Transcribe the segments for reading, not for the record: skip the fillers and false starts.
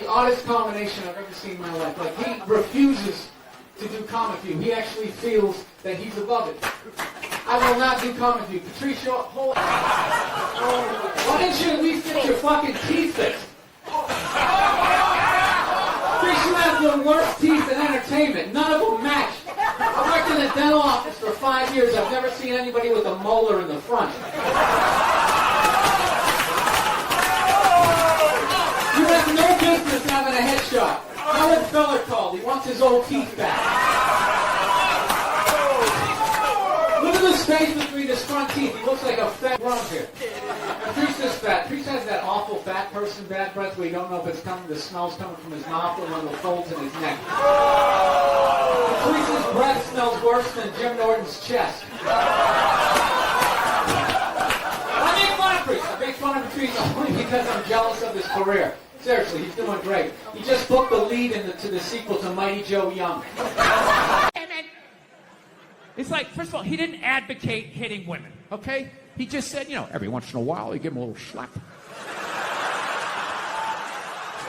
the oddest combination I've ever seen in my life. Like, he refuses to do comic view. He actually feels that he's above it. I will not do comic view. Patricia, hold on. Why didn't you at least get your fucking teeth fixed? Patricia has the worst teeth in entertainment. None of them match. I worked in a dental office for 5 years. I've never seen anybody with a molar in the front. You have no business having a headshot. Howard Feller called. He wants his old teeth back. Look at the space between his front teeth. He looks like a fat rump here. Patrice's fat. Patrice has that awful fat person bad breath where you don't know if it's coming, the smell's coming from his mouth or one of the folds in his neck. Patrice's breath smells worse than Jim Norton's chest. I make fun of Patrice. I make fun of Patrice only because I'm jealous of his career. Seriously, he's doing great. He just booked the lead to the sequel to Mighty Joe Young. It's like, first of all, he didn't advocate hitting women, okay? He just said, you know, every once in a while, you give him a little slap.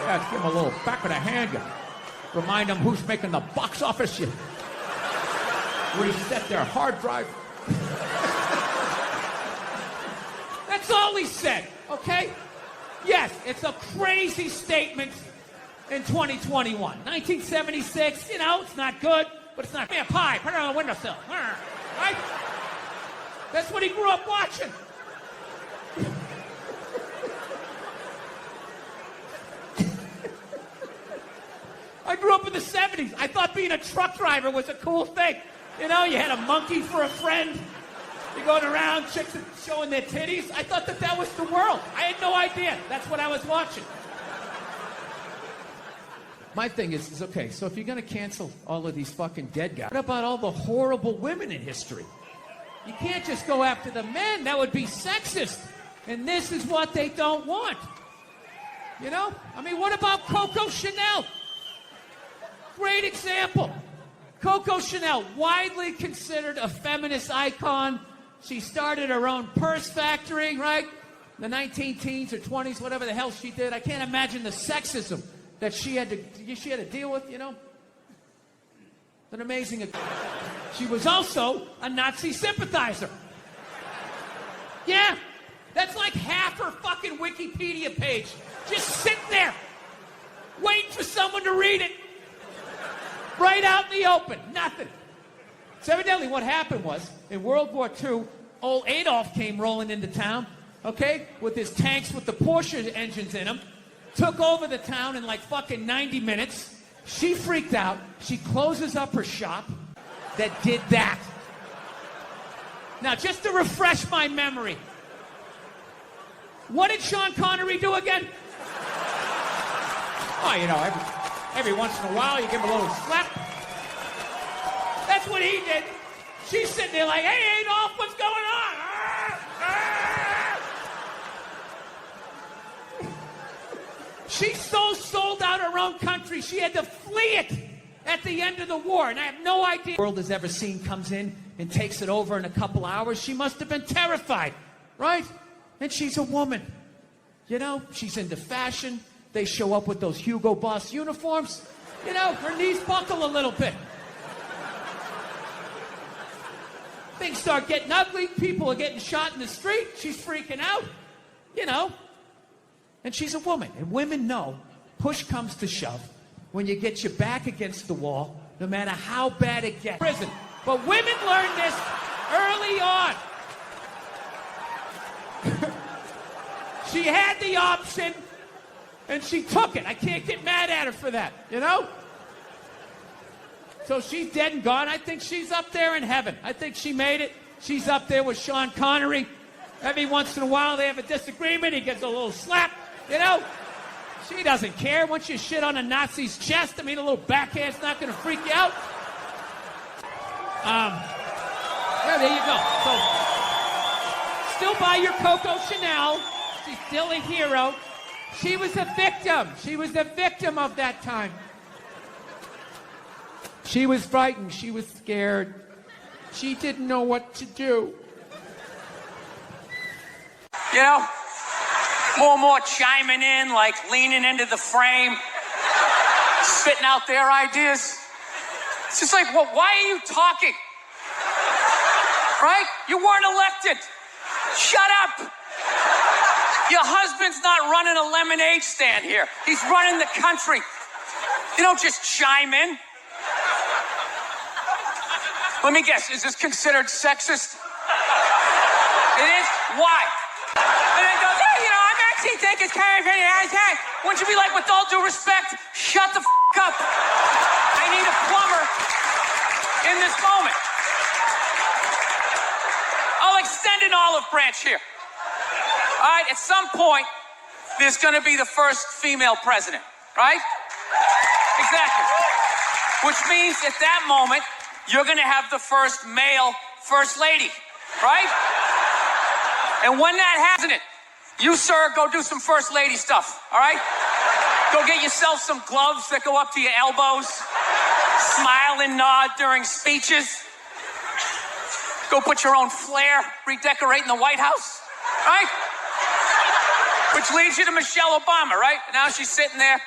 Yeah, give him a little back of the hand. You remind them who's making the box office. You reset their hard drive. That's all he said, okay? Yes, it's a crazy statement in 2021. 1976, you know, it's not good, but it's not. Give me a pie, put it on the windowsill. Right? That's what he grew up watching. I grew up in the 70s. I thought being a truck driver was a cool thing. You know, you had a monkey for a friend. You're going around, chicks showing their titties. I thought that was the world. I had no idea. That's what I was watching. My thing is okay, so if you're going to cancel all of these fucking dead guys, what about all the horrible women in history? You can't just go after the men. That would be sexist. And this is what they don't want. You know? I mean, what about Coco Chanel? Great example. Coco Chanel, widely considered a feminist icon. She started her own purse factory, right? The 19-teens or 20s, whatever the hell she did. I can't imagine the sexism that she had to deal with, you know? An amazing... She was also a Nazi sympathizer. Yeah, that's like half her fucking Wikipedia page. Just sitting there, waiting for someone to read it. Right out in the open, nothing. So evidently what happened was, in World War II, old Adolf came rolling into town, okay, with his tanks with the Porsche engines in them, took over the town in like fucking 90 minutes. She freaked out. She closes up her shop that did that. Now, just to refresh my memory, what did Sean Connery do again? Oh, you know, every once in a while, you give him a little slap. That's what he did. She's sitting there like, hey, Adolf, what's going on? She so sold out her own country, she had to flee it at the end of the war. And I have no idea the world has ever seen comes in and takes it over in a couple hours. She must have been terrified, right? And she's a woman. You know, she's into fashion. They show up with those Hugo Boss uniforms. You know, her knees buckle a little bit. Things start getting ugly. People are getting shot in the street. She's freaking out. You know. And she's a woman. And women know, push comes to shove, when you get your back against the wall, no matter how bad it gets. Prison. But women learn this early on. She had the option, and she took it. I can't get mad at her for that, you know? So she's dead and gone. I think she's up there in heaven. I think she made it. She's up there with Sean Connery. Every once in a while, they have a disagreement. He gets a little slap, you know? She doesn't care. Once you shit on a Nazi's chest, I mean, a little backhand's not going to freak you out. Yeah, there you go. So, still buy your Coco Chanel. She's still a hero. She was a victim. She was a victim of that time. She was frightened. She was scared. She didn't know what to do. You know, more and more chiming in, like leaning into the frame. spitting out their ideas. It's just like, well, why are you talking? Right? You weren't elected. Shut up. Your husband's not running a lemonade stand here. He's running the country. You don't just chime in. Let me guess, is this considered sexist? It is? Why? And then goes, hey, I'm actually thinking it's kind of pretty high. Wouldn't you be like, with all due respect, shut the up. I need a plumber in this moment. I'll extend an olive branch here. All right, at some point, there's going to be the first female president, right? Exactly. Which means at that moment, you're going to have the first male first lady, right? And when that happens, you, sir, go do some first lady stuff, all right? Go get yourself some gloves that go up to your elbows. Smile and nod during speeches. Go put your own flair redecorating the White House, right? Which leads you to Michelle Obama, right? Now she's sitting there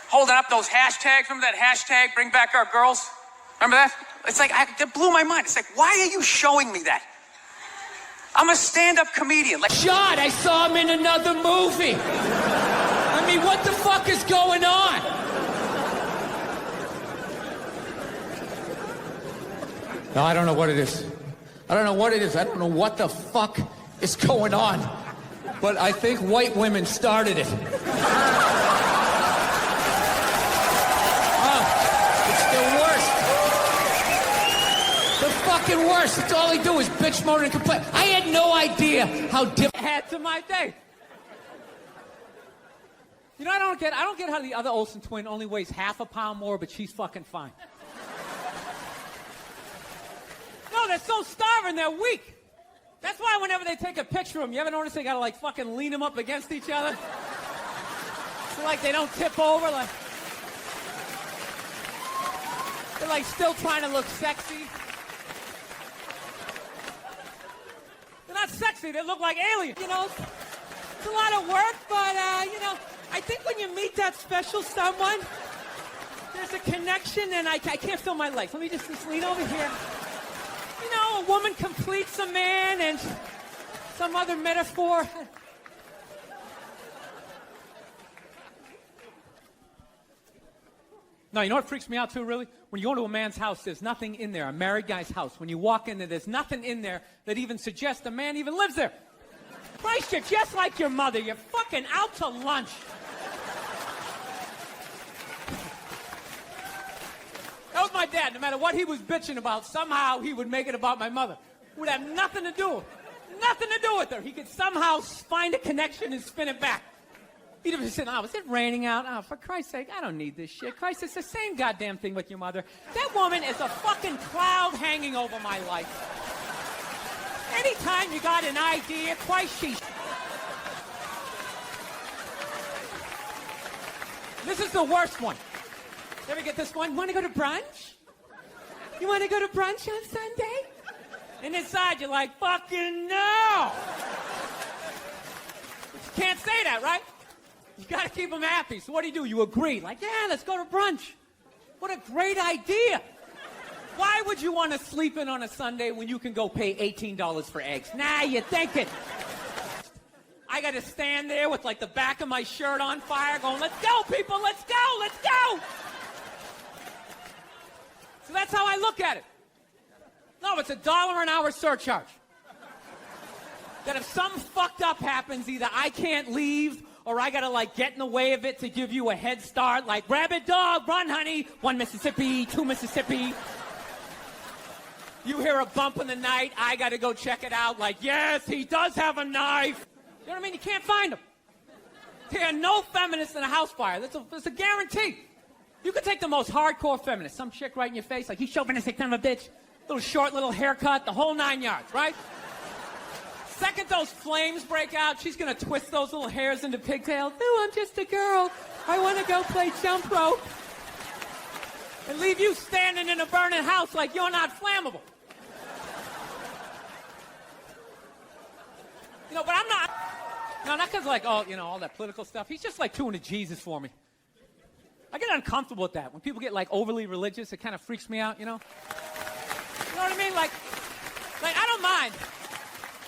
holding up those hashtags. Remember that hashtag, bring back our girls? Remember that? It's like, that blew my mind. It's like, why are you showing me that? I'm a stand-up comedian. Like, Shot, I saw him in another movie. I mean, what the fuck is going on? No, I don't know what it is. I don't know what it is. I don't know what the fuck is going on. But I think white women started it. Fucking worse. That's all they do is bitch, moan, and complain. I had no idea how different I had to my day. I don't get how the other Olsen twin only weighs half a pound more, but she's fucking fine. No, they're so starving, they're weak. That's why whenever they take a picture of them, you ever notice they gotta like fucking lean them up against each other? So like they don't tip over, like they're like still trying to look sexy. They're not sexy, they look like aliens. It's a lot of work, but, I think when you meet that special someone, there's a connection, and I can't feel my legs. Let me just lean over here. A woman completes a man, and some other metaphor. No, you know what freaks me out too, really? When you go to a man's house, there's nothing in there, a married guy's house. When you walk in there, there's nothing in there that even suggests a man even lives there. Christ, you're just like your mother. You're fucking out to lunch. That was my dad. No matter what he was bitching about, somehow he would make it about my mother. It would have nothing to do with her. He could somehow find a connection and spin it back. He'd have said, is it raining out? Oh, for Christ's sake, I don't need this shit. Christ, it's the same goddamn thing with your mother. That woman is a fucking cloud hanging over my life. Anytime you got an idea, Christ, This is the worst one. You ever get this one? Want to go to brunch? You want to go to brunch on Sunday? And inside you're like, fucking no! But you can't say that, right? You gotta keep them happy. So what do? You agree. Like, yeah, let's go to brunch. What a great idea. Why would you want to sleep in on a Sunday when you can go pay $18 for eggs? Nah, you're thinking. I gotta stand there with like the back of my shirt on fire going, let's go, people, let's go, let's go. So that's how I look at it. No, it's $1 an hour surcharge. That if something fucked up happens, either I can't leave or I gotta like get in the way of it to give you a head start, like rabid dog, run honey, 1 Mississippi, 2 Mississippi. You hear a bump in the night, I gotta go check it out, like yes, he does have a knife. You know what I mean? You can't find them. There are no feminists in a house fire. That's a guarantee. You could take the most hardcore feminist, some chick right in your face, like he's chauvinistic son of a bitch, little short, little haircut, the whole 9 yards, right? Second those flames break out, she's gonna twist those little hairs into pigtails. No, I'm just a girl. I want to go play jump rope. And leave you standing in a burning house like you're not flammable. But I'm not. No, not because like, all that political stuff. He's just like too into Jesus for me. I get uncomfortable with that. When people get like overly religious, it kind of freaks me out, you know? You know what I mean? Like I don't mind.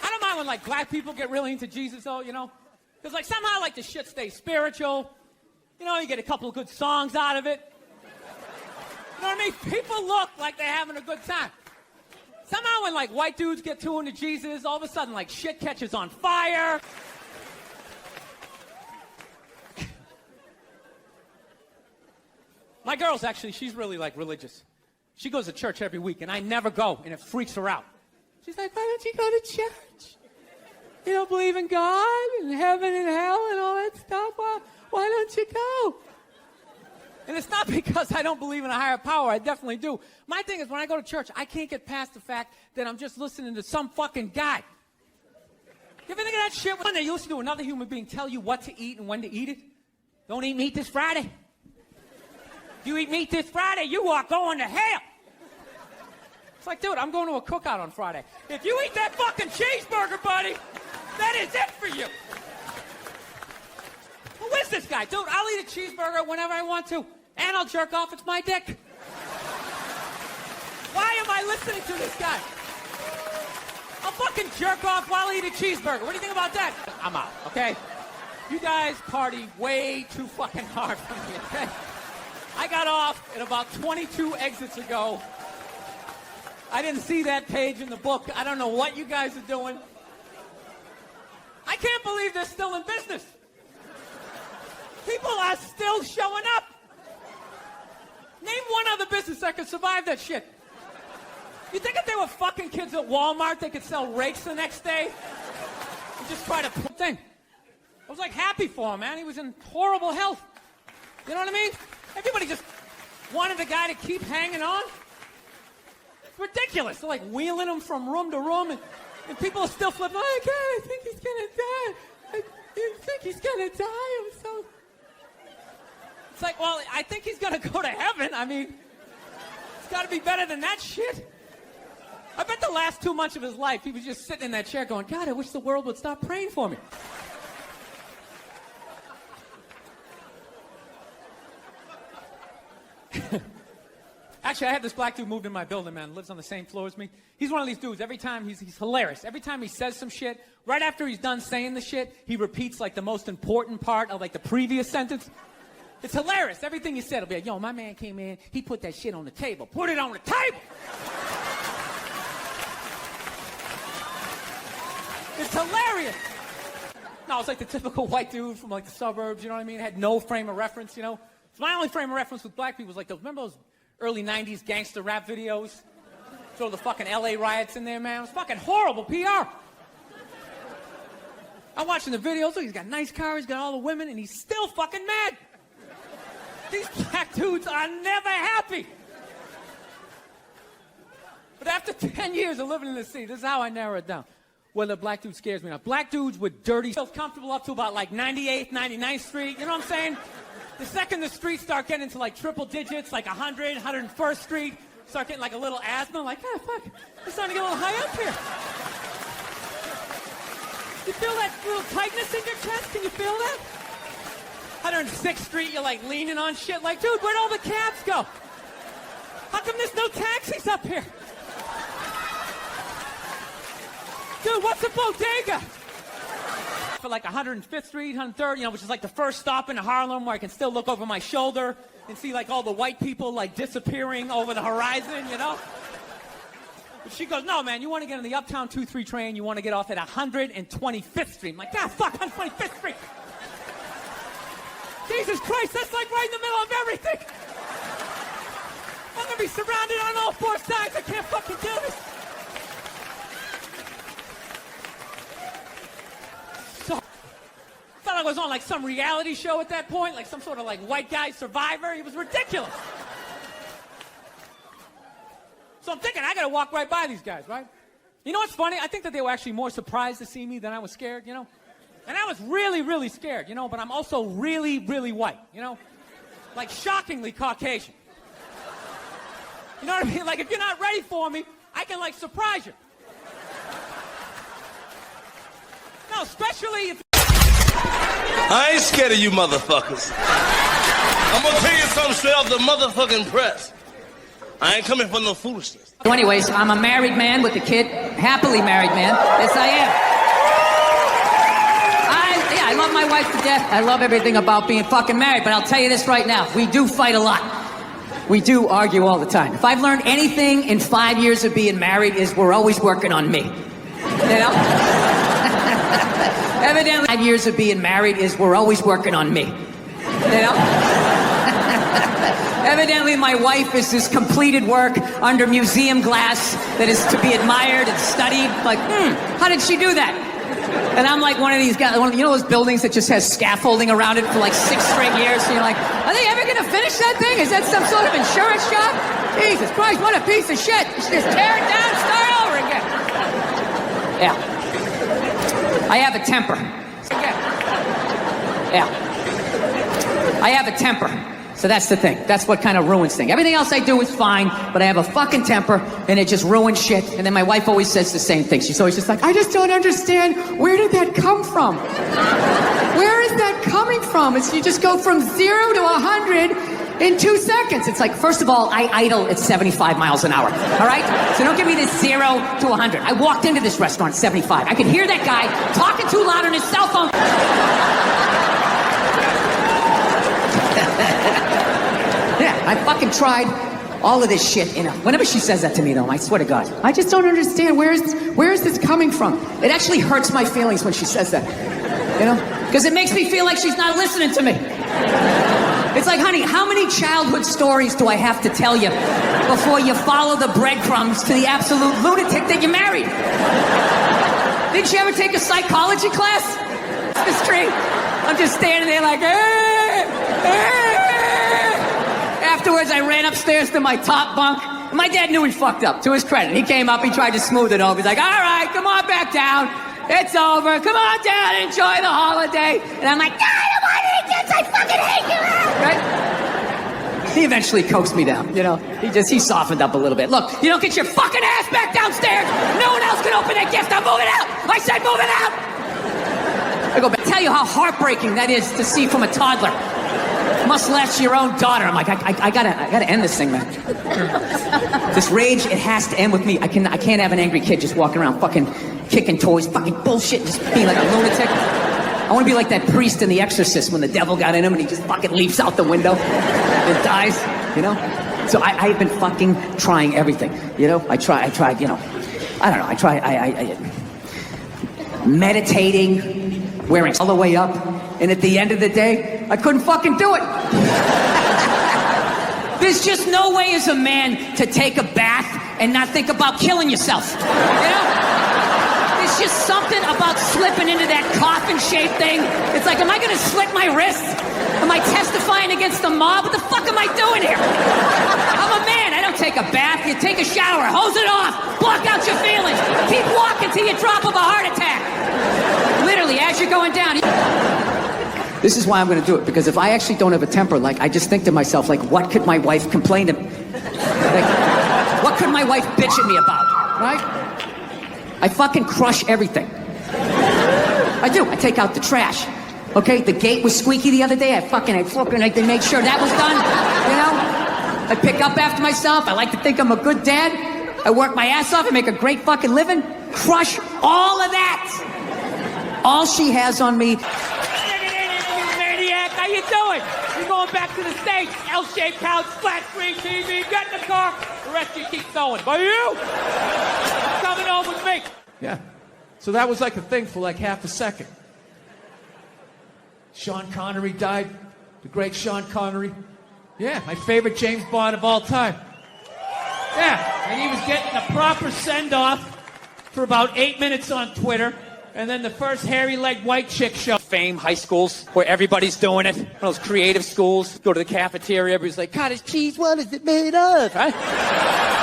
I don't mind when like black people get really into Jesus though, you know? Because like somehow like the shit stays spiritual. You know, you get a couple of good songs out of it. You know what I mean? People look like they're having a good time. Somehow when like white dudes get too into Jesus, all of a sudden like shit catches on fire. My girl's actually, she's really like religious. She goes to church every week and I never go and it freaks her out. She's like, why don't you go to church? You don't believe in God and heaven and hell and all that stuff? Why don't you go? And it's not because I don't believe in a higher power. I definitely do. My thing is when I go to church, I can't get past the fact that I'm just listening to some fucking guy. You ever think of that shit when they used to do another human being tell you what to eat and when to eat it? Don't eat meat this Friday. If you eat meat this Friday, you are going to hell. It's like, dude, I'm going to a cookout on Friday. If you eat that fucking cheeseburger, buddy, that is it for you. Who is this guy? Dude, I'll eat a cheeseburger whenever I want to, and I'll jerk off. It's my dick. Why am I listening to this guy? I'll fucking jerk off while I eat a cheeseburger. What do you think about that? I'm out, okay? You guys party way too fucking hard for me, okay? I got off at about 22 exits ago. I didn't see that page in the book. I don't know what you guys are doing. I can't believe they're still in business. People are still showing up. Name one other business that could survive that shit. You think if they were fucking kids at Walmart, they could sell rakes the next day? And just try to put thing. I was like happy for him, man. He was in horrible health. You know what I mean? Everybody just wanted the guy to keep hanging on. It's ridiculous. They're like wheeling him from room to room, and people are still flipping. Oh, God, I think he's gonna die. I think he's gonna die. I'm so... It's like, well, I think he's gonna go to heaven. I mean, it's gotta be better than that shit. I bet the last 2 months of his life, he was just sitting in that chair going, God, I wish the world would stop praying for me. Actually, I had this black dude moved in my building, man. Lives on the same floor as me. He's one of these dudes. Every time he's hilarious. Every time he says some shit, right after he's done saying the shit, he repeats like the most important part of like the previous sentence. It's hilarious. Everything he said will be like, yo, my man came in, he put that shit on the table. Put it on the table! It's hilarious. No, it's like the typical white dude from like the suburbs, you know what I mean? Had no frame of reference, you know? So my only frame of reference with black people was like those, remember those early 90s gangster rap videos? Throw the fucking LA riots in there, man. It was fucking horrible PR. I'm watching the videos, look, he's got a nice car, he's got all the women, and he's still fucking mad. These black dudes are never happy. But after 10 years of living in the city, this is how I narrow it down. Whether a black dude scares me or not. Black dudes with dirty, feels comfortable up to about like 98th, 99th Street, you know what I'm saying? The second the streets start getting into like triple digits, like 100, 101st Street, start getting like a little asthma, like, ah, fuck, it's starting to get a little high up here. You feel that little tightness in your chest? Can you feel that? 106th Street, you're like leaning on shit, like, dude, where'd all the cabs go? How come there's no taxis up here? Dude, what's a bodega? For like 105th Street, 103rd, you know, which is like the first stop in Harlem where I can still look over my shoulder and see like all the white people like disappearing over the horizon, you know? But she goes, no, man, you want to get on the Uptown 2-3 train, you want to get off at 125th Street. I'm like, God, fuck, 125th Street. Jesus Christ, that's like right in the middle of everything. I'm going to be surrounded on all four sides. I can't fucking do this. So, I thought I was on like some reality show at that point, like some sort of like white guy survivor. It was ridiculous. So I'm thinking, I got to walk right by these guys, right? You know what's funny? I think that they were actually more surprised to see me than I was scared, you know? And I was really, really scared, you know, but I'm also really, really white, you know? Like shockingly Caucasian. You know what I mean? Like if you're not ready for me, I can like surprise you. No, especially if... I ain't scared of you motherfuckers. I'm gonna tell you something straight off the motherfucking press. I ain't coming for no foolishness. So anyways, I'm a married man with a kid, happily married man. Yes, I am. I love my wife to death. I love everything about being fucking married, but I'll tell you this right now. We do fight a lot. We do argue all the time. If I've learned anything in 5 years of being married is we're always working on me. You know? Evidently, 5 years of being married is we're always working on me. You know? Evidently, my wife is this completed work under museum glass that is to be admired and studied. Like, how did she do that? And I'm like one of these guys, you know those buildings that just has scaffolding around it for like 6 straight years? So you're like, are they ever going to finish that thing? Is that some sort of insurance job? Jesus Christ, what a piece of shit. Just tear it down, start over again. Yeah. I have a temper. Yeah. I have a temper. So that's the thing. That's what kind of ruins things. Everything else I do is fine, but I have a fucking temper, and it just ruins shit. And then my wife always says the same thing. She's always just like, I just don't understand. Where did that come from? Where is that coming from? It's you just go from 0 to 100 in 2 seconds. It's like, first of all, I idle at 75 miles an hour. All right? So don't give me this 0 to 100. I walked into this restaurant at 75. I could hear that guy talking too loud on his cell phone. Yeah, I fucking tried all of this shit, you know. Whenever she says that to me, though, I swear to God, I just don't understand. Where is this coming from? It actually hurts my feelings when she says that, you know? Because it makes me feel like she's not listening to me. It's like, honey, how many childhood stories do I have to tell you before you follow the breadcrumbs to the absolute lunatic that you married? Didn't you ever take a psychology class? This tree. I'm just standing there like, Afterwards, I ran upstairs to my top bunk. And my dad knew he fucked up, to his credit. He came up, he tried to smooth it over. He's like, all right, come on back down. It's over. Come on down, enjoy the holiday. And I'm like, I don't want to eat this. I fucking hate you. Right? He eventually coaxed me down, you know. He softened up a little bit. Look, you don't get your fucking ass back downstairs. No one else can open that gift. I'm moving out. I said moving out. I go back. Tell you how heartbreaking that is to see from a toddler. Must latch your own daughter. I'm like, I gotta end this thing, man. This rage, it has to end with me. I can't have an angry kid just walking around fucking kicking toys, fucking bullshit, just being like a lunatic. I want to be like that priest in The Exorcist when the devil got in him and he just fucking leaps out the window and dies, you know? So I've been fucking trying everything, you know? I tried, you know, I don't know, I meditating, wearing all the way up, and at the end of the day, I couldn't fucking do it. There's just no way as a man to take a bath and not think about killing yourself, you know? There's just something about slipping into that coffin-shaped thing. It's like, am I gonna slit my wrist? Am I testifying against the mob? What the fuck am I doing here? I'm a man, I don't take a bath. You take a shower, hose it off, block out your feelings. Keep walking till you drop of a heart attack. Literally, as you're going down. This is why I'm gonna do it, because if I actually don't have a temper, like, I just think to myself, like, what could my wife complain to me? Like, what could my wife bitch at me about, right? I fucking crush everything. I do. I take out the trash. Okay, the gate was squeaky the other day. I made sure that was done. You know, I pick up after myself. I like to think I'm a good dad. I work my ass off. I make a great fucking living. Crush all of that. All she has on me. Maniac, how you doing? You're going back to the States. L-shaped couch, flat screen TV. Get in the car. The rest of you keep going. But you, coming home with me. Yeah. So that was like a thing for like half a second. Sean Connery died. The great Sean Connery. Yeah, my favorite James Bond of all time. Yeah, and he was getting a proper send-off for about 8 minutes on Twitter. And then the first hairy-legged white chick show. Fame high schools where everybody's doing it. One of those creative schools. Go to the cafeteria, everybody's like, cottage cheese, what is it made of? Right?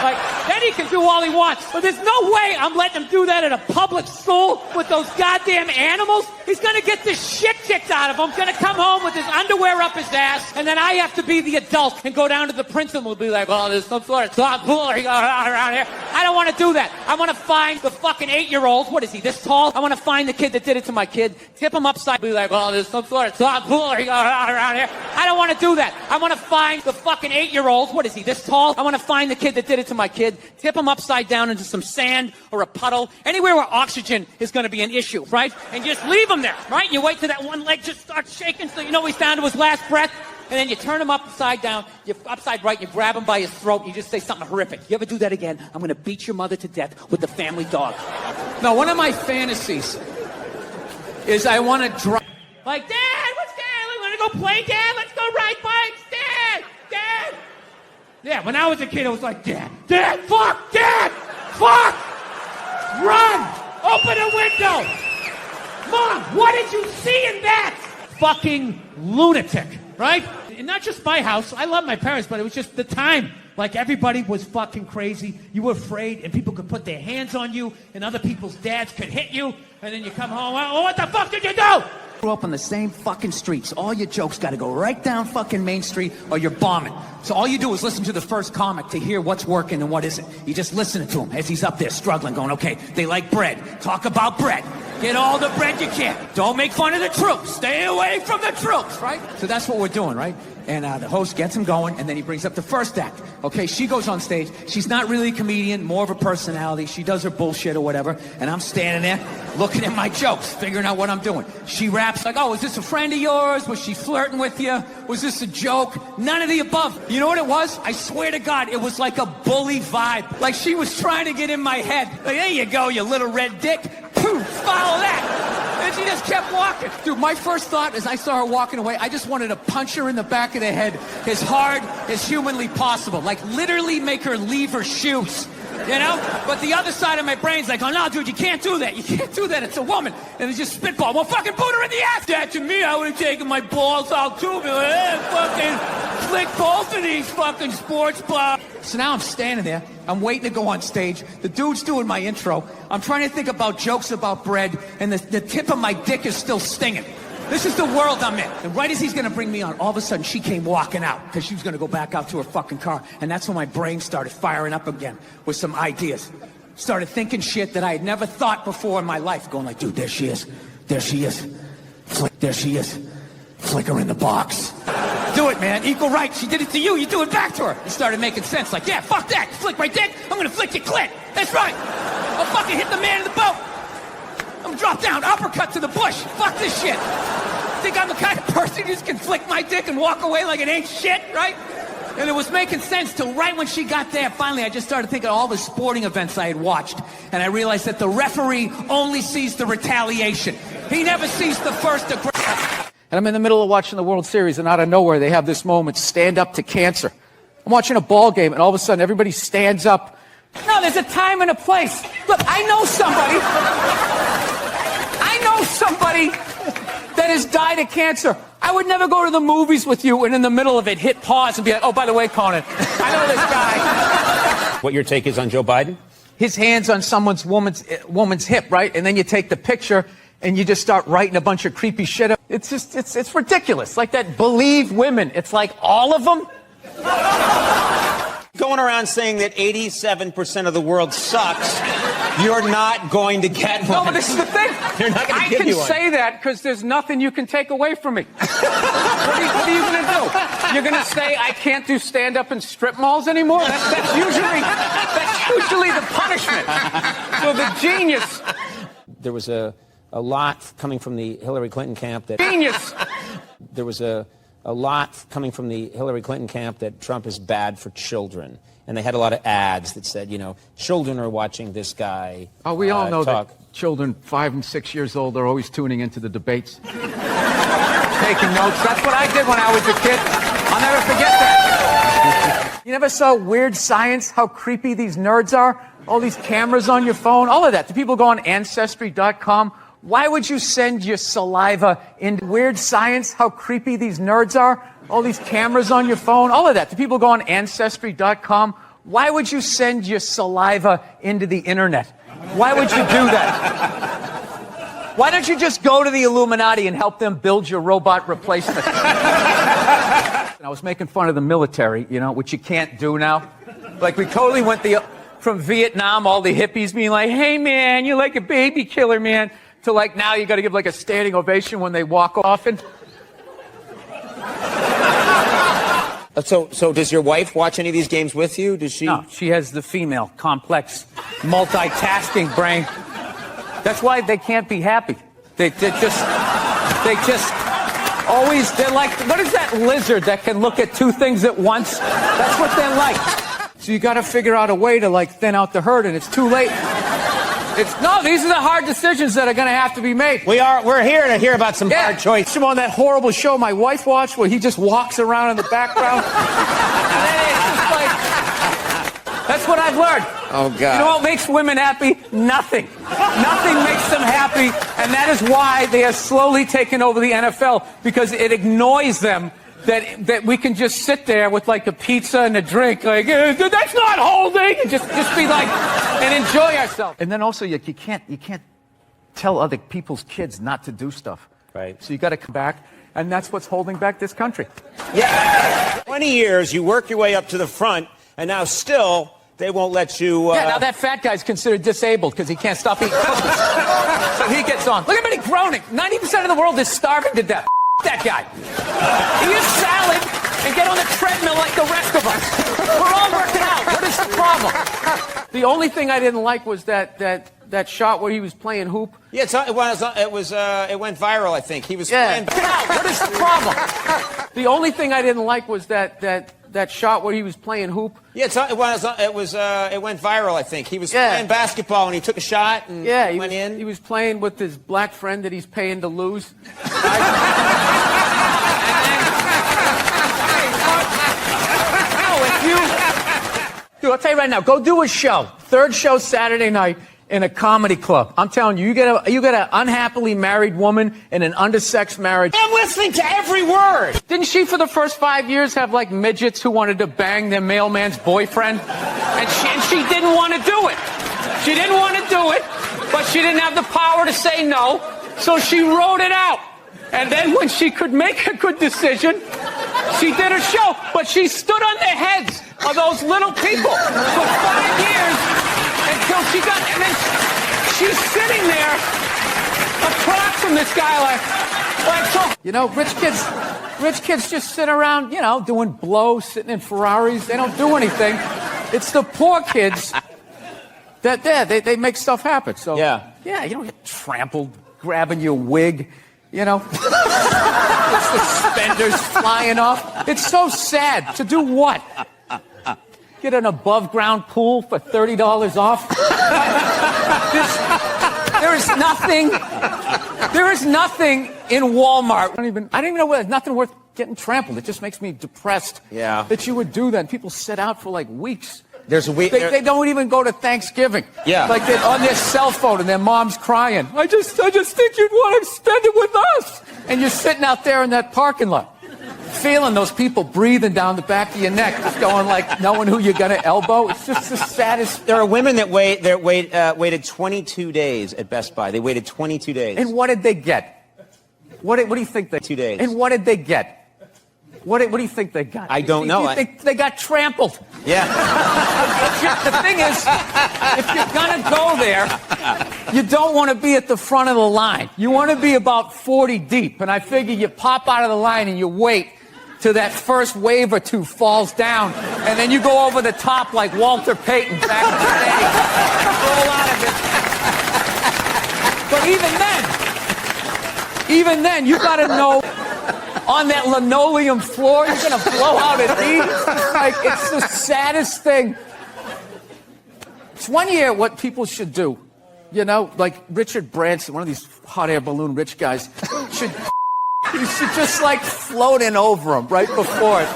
Like, then he can do all he wants. But there's no way I'm letting him do that at a public school with those goddamn animals. He's gonna get the shit kicked out of him, gonna come home with his underwear up his ass, and then I have to be the adult and go down to the principal and be like, oh, there's some sort of thought-provoking around here. I don't want to do that. I want to find the fucking 8-year-old. What is he, this tall? I want to find the kid that did it to my kid, tip him upside, be like, oh, there's some sort of thought-provoking around here. I don't want to do that. I want to find the fucking 8-year-old. What is he, this tall? I want to find the kid that did it to my kid, tip him upside down into some sand or a puddle, anywhere where oxygen is going to be an issue, right? And just leave him there, right? And you wait till that one leg just starts shaking so you know he's down to his last breath. And then you turn him upside down, you upside right, you grab him by his throat, and you just say something horrific. You ever do that again, I'm going to beat your mother to death with the family dog. No, one of my fantasies is I want to drive. Like, Dad, what's Dad? We want to go play, Dad? Let's go ride bikes, Dad! Dad! Yeah, when I was a kid, I was like, Dad, fuck, Dad, fuck! Run! Open a window! Mom, what did you see in that? Fucking lunatic, right? And not just my house. I love my parents, but it was just the time. Like, everybody was fucking crazy. You were afraid, and people could put their hands on you, and other people's dads could hit you, and then you come home, oh, what the fuck did you do? Grew up on the same fucking streets. All your jokes got to go right down fucking Main Street or you're bombing. So all you do is listen to the first comic to hear what's working and what isn't. You just listen to him as he's up there struggling, going, okay, they like bread. Talk about bread. Get all the bread you can. Don't make fun of the troops. Stay away from the troops, right? So that's what we're doing, right? And the host gets him going, and then he brings up the first act. Okay, she goes on stage. She's not really a comedian, more of a personality. She does her bullshit or whatever, and I'm standing there looking at my jokes, figuring out what I'm doing. She raps like, oh, is this a friend of yours? Was she flirting with you? Was this a joke? None of the above. You know what it was? I swear to God, it was like a bully vibe. Like she was trying to get in my head. Like, there you go, you little red dick. Poof, follow that. And she just kept walking. Dude, my first thought as I saw her walking away, I just wanted to punch her in the back of the head as hard as humanly possible. Like literally make her leave her shoes. You know? But the other side of my brain's like, oh no, dude, you can't do that. You can't do that. It's a woman. And it's just spitball. Well, fucking boot her in the ass. That to me, I would have taken my balls out too. Be like, hey, fucking flick both of these fucking sports bars. So now I'm standing there. I'm waiting to go on stage. The dude's doing my intro. I'm trying to think about jokes about bread, and the tip of my dick is still stinging. This is the world I'm in. And right as he's going to bring me on, all of a sudden she came walking out because she was going to go back out to her fucking car. And that's when my brain started firing up again with some ideas. Started thinking shit that I had never thought before in my life. Going like, dude, there she is. There she is. Flick, there she is. Flick her in the box. Do it, man. Equal rights. She did it to you. You do it back to her. It started making sense. Like, yeah, fuck that. Flick my dick. I'm going to flick your clit. That's right. I'll fucking hit the man in the boat. I'm drop down, uppercut to the bush. Fuck this shit. Think I'm the kind of person who just can flick my dick and walk away like it ain't shit, right? And it was making sense till right when she got there. Finally, I just started thinking of all the sporting events I had watched. And I realized that the referee only sees the retaliation. He never sees the first aggression. And I'm in the middle of watching the World Series, and out of nowhere, they have this moment, stand up to cancer. I'm watching a ball game, and all of a sudden, everybody stands up. No, there's a time and a place. Look, I know somebody that has died of cancer. I would never go to the movies with you and in the middle of it hit pause and be like, oh, by the way, Conan, I know this guy. What your take is on Joe Biden? His hand's on someone's woman's hip, right? And then you take the picture and you just start writing a bunch of creepy shit up. It's just, it's ridiculous. Like that believe women. It's like all of them. Going around saying that 87% of the world sucks, you're not going to get one. No, but this is the thing. They're not going to give you one. I can say that because there's nothing you can take away from me. What are you going to do? You're going to say I can't do stand-up in strip malls anymore? That's usually the punishment. So the genius. There was a lot coming from the Hillary Clinton camp that... Genius. There was a lot coming from the Hillary Clinton camp that Trump is bad for children. And they had a lot of ads that said, you know, children are watching this guy. Oh, we all know talk. that children 5 and 6 years old are always tuning into the debates. Taking notes. That's what I did when I was a kid. I'll never forget that. You never saw Weird Science, how creepy these nerds are? All these cameras on your phone, all of that. Do people go on Ancestry.com? Why would you send your saliva into Weird Science, how creepy these nerds are? All these cameras on your phone, all of that. Do people go on Ancestry.com? Why would you send your saliva into the internet? Why would you do that? Why don't you just go to the Illuminati and help them build your robot replacement? I was making fun of the military, you know, which you can't do now. Like, we totally went from Vietnam, all the hippies being like, hey, man, you're like a baby killer, man, to like now you got to give like a standing ovation when they walk off. And So does your wife watch any of these games with you? Does she? no, she has the female, complex, multitasking brain. That's why they can't be happy. They just always, they're like, what is that lizard that can look at two things at once? That's what they're like. So you got to figure out a way to like thin out the herd, and it's too late. These are the hard decisions that are going to have to be made. We're here to hear about some hard choices. I'm on that horrible show my wife watched where he just walks around in the background. And then it's just like, that's what I've learned. Oh, God. You know what makes women happy? Nothing. Nothing makes them happy, and that is why they are slowly taking over the NFL, because it annoys them that we can just sit there with like a pizza and a drink, like, that's not holding, and just be like, and enjoy ourselves. And then also, you can't tell other people's kids not to do stuff. Right. So you got to come back, and that's what's holding back this country. Yeah. 20 years, you work your way up to the front, and now still they won't let you. Yeah, now that fat guy's considered disabled because he can't stop eating cookies. So he gets on. Look at him groaning. 90% of the world is starving to death. That guy. Eat a salad and get on the treadmill like the rest of us. We're all working out. What is the problem? The only thing I didn't like was that shot where he was playing hoop. Yeah, it went viral. I think he was playing. What is the problem? The only thing I didn't like was that shot where he was playing hoop. Yeah, it went viral. I think he was playing basketball and he took a shot and went in. He was playing with his black friend that he's paying to lose. Dude, I'll tell you right now, go do a show. Third show Saturday night in a comedy club. I'm telling you, you get an unhappily married woman in an undersexed marriage. I'm listening to every word. Didn't she, for the first 5 years, have like midgets who wanted to bang their mailman's boyfriend? And she didn't want to do it. She didn't want to do it, but she didn't have the power to say no, so she wrote it out. And then when she could make a good decision, she did a show. But she stood on the heads of those little people for 5 years until she got, and then she's sitting there across from this guy like so. You know, rich kids just sit around, you know, doing blow, sitting in Ferraris. They don't do anything. It's the poor kids that they make stuff happen. So yeah, you don't get trampled grabbing your wig. You know, suspenders flying off. It's so sad. To do what? Get an above-ground pool for $30 off? There is nothing in Walmart. I don't even know where. There's nothing worth getting trampled. It just makes me depressed. Yeah. That you would do that. People sit out for like weeks. There's a week. They don't even go to Thanksgiving. Yeah. Like they're on their cell phone and their mom's crying. I just think you'd want to spend it with us. And you're sitting out there in that parking lot, feeling those people breathing down the back of your neck, just going like, knowing who you're gonna elbow. It's just the saddest. There are women that waited 22 days at Best Buy. They waited 22 days. And what did they get? What do you think they? 2 days. And what did they get? What do you think they got? I don't know. They got trampled. Yeah. The thing is, if you're going to go there, you don't want to be at the front of the line. You want to be about 40 deep. And I figure you pop out of the line and you wait till that first wave or two falls down. And then you go over the top like Walter Payton back in the day. Roll out of it. But even then, you got to know. On that linoleum floor, you're going to blow out at these. Like, it's the saddest thing. It's 1 year what people should do. You know, like Richard Branson, one of these hot air balloon rich guys, should just like float in over them right before it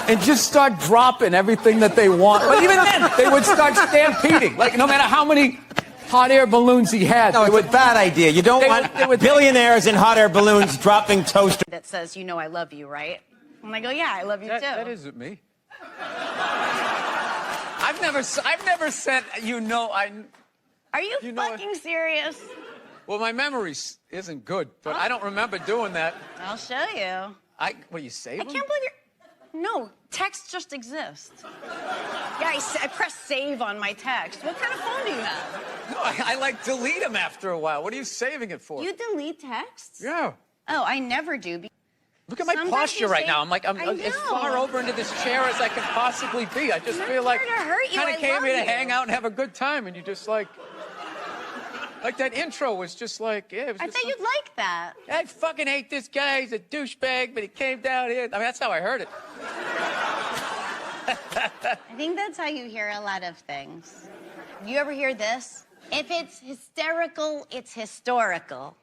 and just start dropping everything that they want. But even then, they would start stampeding. Like, no matter how many hot air balloons he had. No, it's a bad idea. You don't want billionaires in hot air balloons dropping toasters. That says, you know I love you, right? And I go, yeah, I love you too. That isn't me. I've never said, you know, Are you fucking serious? Well, my memory isn't good, but I don't remember doing that. I'll show you. What, you save I them? can't believe you're... No, text just exists. Yeah, I press save on my text. What kind of phone do you have? No, I like delete them after a while. What are you saving it for? You delete texts? Yeah. Oh, I never do. Look at my Sometimes posture you right say- now. I'm as far over into this chair as I can possibly be. I just I'm feel not like here to hurt you. kind I of came love here to you. hang out and have a good time, and you just like that intro was just like, yeah. It was I just thought you'd like that. I fucking hate this guy. He's a douchebag, but he came down here. I mean, that's how I heard it. I think that's how you hear a lot of things. You ever hear this? If it's hysterical, it's historical.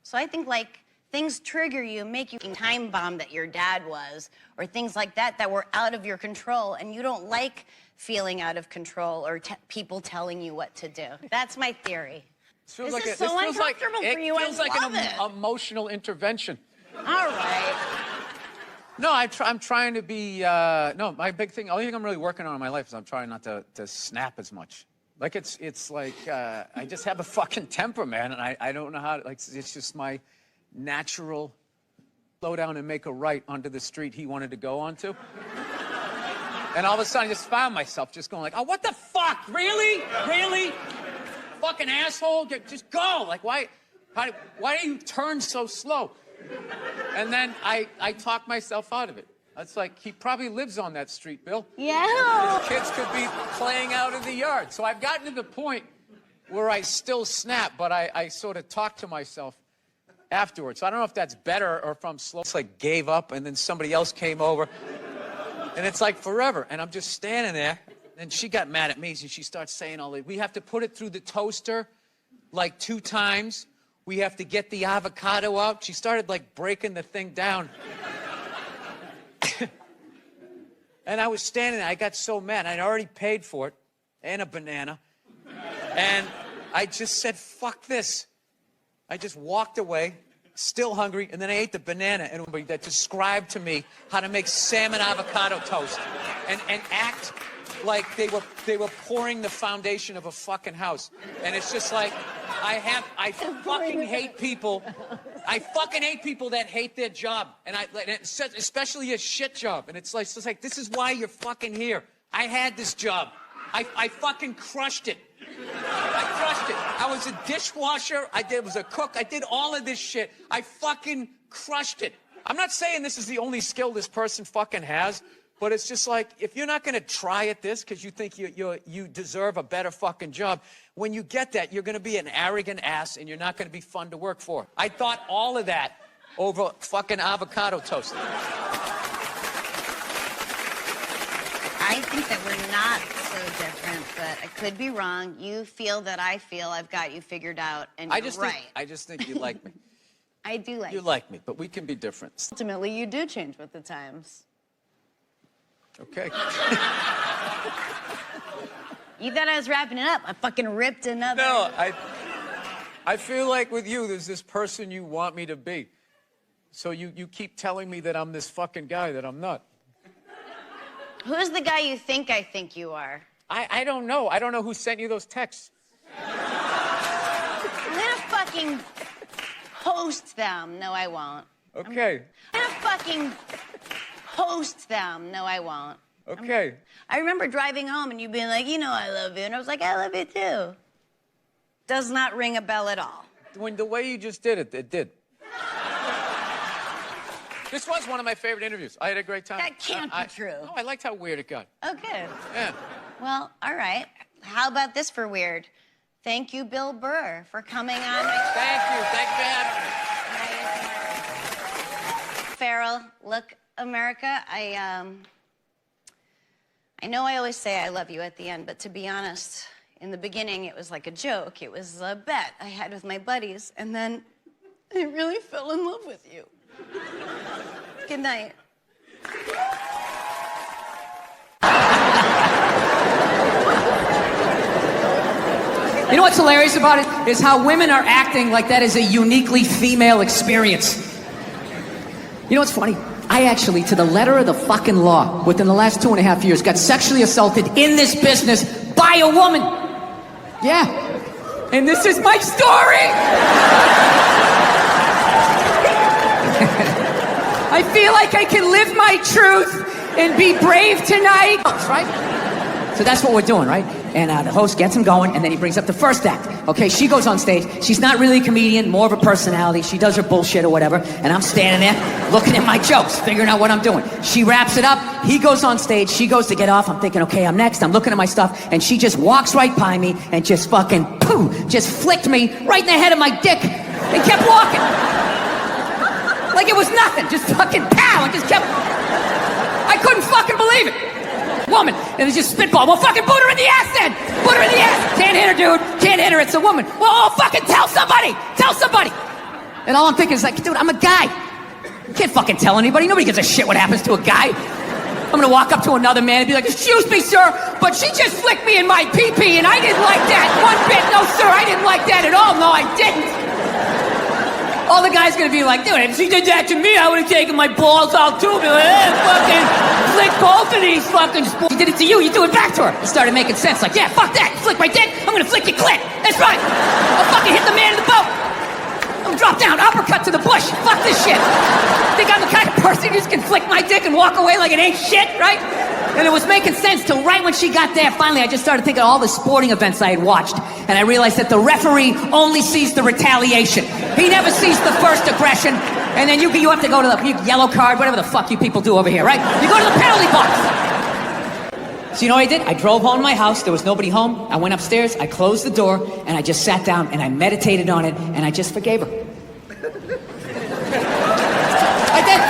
So I think like things trigger you, make you time bomb that your dad was, or things like that were out of your control, and you don't like feeling out of control or people telling you what to do. That's my theory. This This is so uncomfortable for you. It feels like love an it. emotional intervention. All right. No, I'm trying to be. No, my big thing. Only thing I'm really working on in my life is I'm trying not to snap as much. Like it's like I just have a fucking temper, man, and I don't know how to, like, it's just my natural slow down and make a right onto the street he wanted to go onto. And all of a sudden I just found myself just going like, oh, what the fuck? Really? Really? Fucking asshole, just go. Like, why do you turn so slow? And then I talk myself out of it. It's like, he probably lives on that street, Bill. Yeah. His kids could be playing out in the yard. So I've gotten to the point where I still snap, but I sort of talk to myself afterwards. So I don't know if that's better or if I'm slow. It's like gave up and then somebody else came over. And it's like forever. And I'm just standing there. And she got mad at me, so she starts saying all that. We have to put it through the toaster like 2 times. We have to get the avocado out. She started like breaking the thing down. And I was standing there. I got so mad. I'd already paid for it and a banana. And I just said, fuck this. I just walked away, still hungry, and then I ate the banana. And that described to me how to make salmon avocado toast and act like they were pouring the foundation of a fucking house. And it's just like, I fucking hate people. I fucking hate people that hate their job. And especially a shit job. And it's like, this is why you're fucking here. I had this job. I fucking crushed it. I crushed it. I was a dishwasher. Was a cook. I did all of this shit. I fucking crushed it. I'm not saying this is the only skill this person fucking has, but it's just like, if you're not going to try at this because you think you deserve a better fucking job, when you get that, you're going to be an arrogant ass and you're not going to be fun to work for. I thought all of that over fucking avocado toast. I think that we're not so different, but I could be wrong. You feel that I feel I've got you figured out, and you're right. I just think you like me. I do like You like me, but we can be different. Ultimately, you do change with the times. Okay. You thought I was wrapping it up. I fucking ripped another. No, I feel like with you, there's this person you want me to be. So you keep telling me that I'm this fucking guy that I'm not. Who's the guy you think I think you are? I don't know. I don't know who sent you those texts. I'm gonna fucking post them. No, I won't. Okay. I'm gonna fucking post them. No, I won't. Okay. I remember driving home and you being like, you know I love you. And I was like, I love you too. Does not ring a bell at all. When the way you just did it, it did. This was one of my favorite interviews. I had a great time. That can't be true. No, I liked how weird it got. Oh, good. Yeah. Well, all right. How about this for weird? Thank you, Bill Burr, for coming on my Thank you. Thank you for having me. Farrell, look, America, I know I always say I love you at the end, but to be honest, in the beginning, it was like a joke. It was a bet I had with my buddies, and then I really fell in love with you. Good night. You know what's hilarious about it? Is how women are acting like that is a uniquely female experience. You know what's funny? I actually, to the letter of the fucking law, within the last 2.5 years, got sexually assaulted in this business by a woman. Yeah. And this is my story. I feel like I can live my truth and be brave tonight. Right? So that's what we're doing, right? And the host gets him going, and then he brings up the first act. Okay, she goes on stage. She's not really a comedian, more of a personality. She does her bullshit or whatever, and I'm standing there looking at my jokes, figuring out what I'm doing. She wraps it up. He goes on stage. She goes to get off. I'm thinking, okay, I'm next. I'm looking at my stuff, and she just walks right by me and just fucking, pooh, just flicked me right in the head of my dick and kept walking. Like it was nothing. Just fucking pow, and just kept... I couldn't fucking believe it. Woman, and it's just spitball. Well, fucking boot her in the ass then. Boot her in the ass. Can't hit her, dude. Can't hit her. It's a woman. Well, fucking tell somebody. Tell somebody. And all I'm thinking is like, dude, I'm a guy. You can't fucking tell anybody. Nobody gives a shit what happens to a guy. I'm gonna walk up to another man and be like, excuse me, sir, but she just flicked me in my pee-pee and I didn't like that one bit. No, sir, I didn't like that at all. No, I didn't. All the guy's gonna be like, dude, if she did that to me, I would have taken my balls out too. Be like, fucking flick both of these fucking sports. She did it to you, you do it back to her. It started making sense. Like, yeah, fuck that. You flick my dick, I'm gonna flick your clit. That's right. I'll fucking hit the man in the boat. I'm drop down, uppercut to the bush. Fuck this shit. Think I'm the kind of person who just can flick my dick and walk away like it ain't shit, right? And it was making sense till right when she got there. Finally, I just started thinking of all the sporting events I had watched. And I realized that the referee only sees the retaliation. He never sees the first aggression. And then you have to go to the yellow card, whatever the fuck you people do over here, right? You go to the penalty box. So you know what I did? I drove home to my house. There was nobody home. I went upstairs. I closed the door. And I just sat down and I meditated on it. And I just forgave her. I did.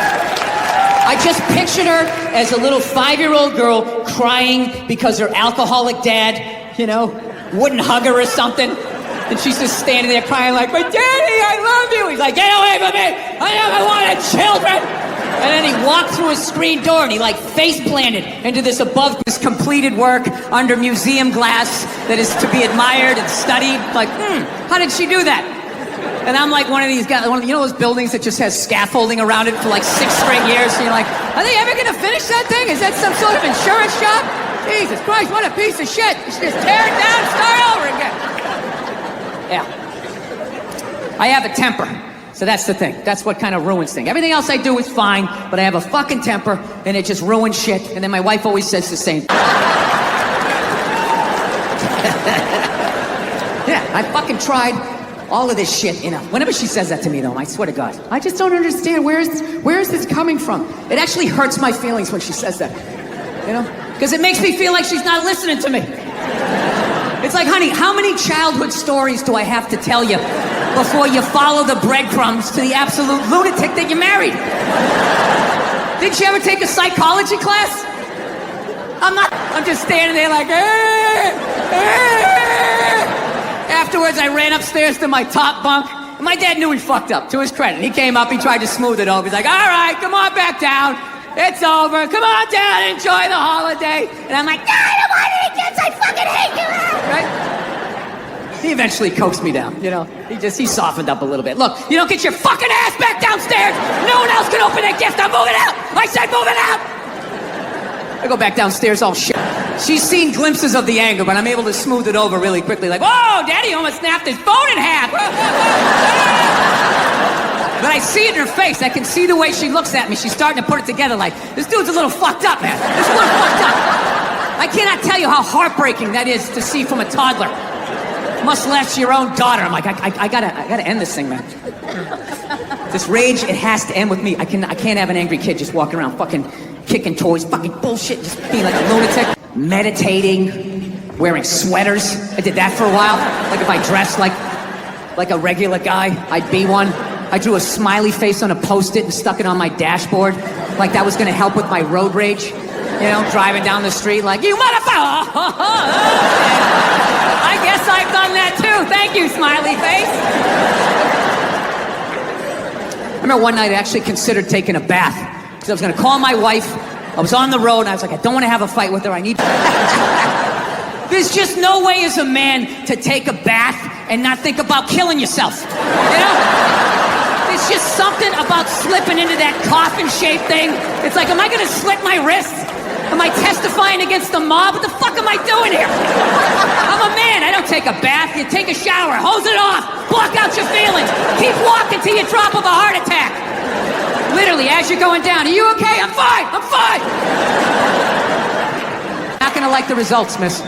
I just pictured her as a little 5-year-old girl crying because her alcoholic dad, you know, wouldn't hug her or something. And she's just standing there crying like, but Daddy, I love you. He's like, get away from me. I never wanted children. And then he walked through a screen door and he like face planted into this above this completed work under museum glass that is to be admired and studied. Like, how did she do that? And I'm like one of these guys, you know those buildings that just has scaffolding around it for like 6 straight years? So you're like, are they ever gonna finish that thing? Is that some sort of insurance shop? Jesus Christ, what a piece of shit. You should just tear it down and start over again. Yeah. I have a temper. So that's the thing. That's what kind of ruins things. Everything else I do is fine, but I have a fucking temper and it just ruins shit. And then my wife always says the same. Yeah, I fucking tried all of this shit, you know. Whenever she says that to me, though, I swear to God, I just don't understand where is this coming from? It actually hurts my feelings when she says that, you know? Because it makes me feel like she's not listening to me. It's like, honey, how many childhood stories do I have to tell you before you follow the breadcrumbs to the absolute lunatic that you married? Didn't you ever take a psychology class? I'm just standing there like, Afterwards, I ran upstairs to my top bunk. My dad knew he fucked up, to his credit. He came up, he tried to smooth it over. He's like, all right, come on back down. It's over. Come on down, enjoy the holiday. And I'm like, no, I don't want any kids. I fucking hate you. Right? He eventually coaxed me down, you know. He softened up a little bit. Look, you don't get your fucking ass back downstairs. No one else can open that gift. I'm moving out. I said moving out. I go back downstairs all shit. She's seen glimpses of the anger, but I'm able to smooth it over really quickly. Like, whoa, Daddy almost snapped his phone in half. But I see it in her face. I can see the way she looks at me. She's starting to put it together like, this dude's a little fucked up, man. This is a little fucked up. I cannot tell you how heartbreaking that is to see from a toddler. Much less your own daughter. I'm like, I gotta end this thing, man. This rage, it has to end with me. I can't have an angry kid just walking around fucking kicking toys, fucking bullshit, just being like a lunatic. Meditating, wearing sweaters. I did that for a while. Like if I dressed like a regular guy, I'd be one. I drew a smiley face on a Post-it and stuck it on my dashboard. Like that was gonna help with my road rage. You know, driving down the street like, you motherfucker! I guess I've done that too. Thank you, smiley face. I remember one night I actually considered taking a bath. Because I was gonna call my wife. I was on the road and I was like, I don't want to have a fight with her. I need... There's just no way as a man to take a bath and not think about killing yourself. You know? There's just something about slipping into that coffin-shaped thing. It's like, am I gonna slit my wrists? Am I testifying against the mob? What the fuck am I doing here? I'm a man. I don't take a bath. You take a shower. Hose it off. Block out your feelings. Keep walking till you drop of a heart attack. Literally, as you're going down. Are you okay? I'm fine. I'm fine. Not gonna like the results, miss.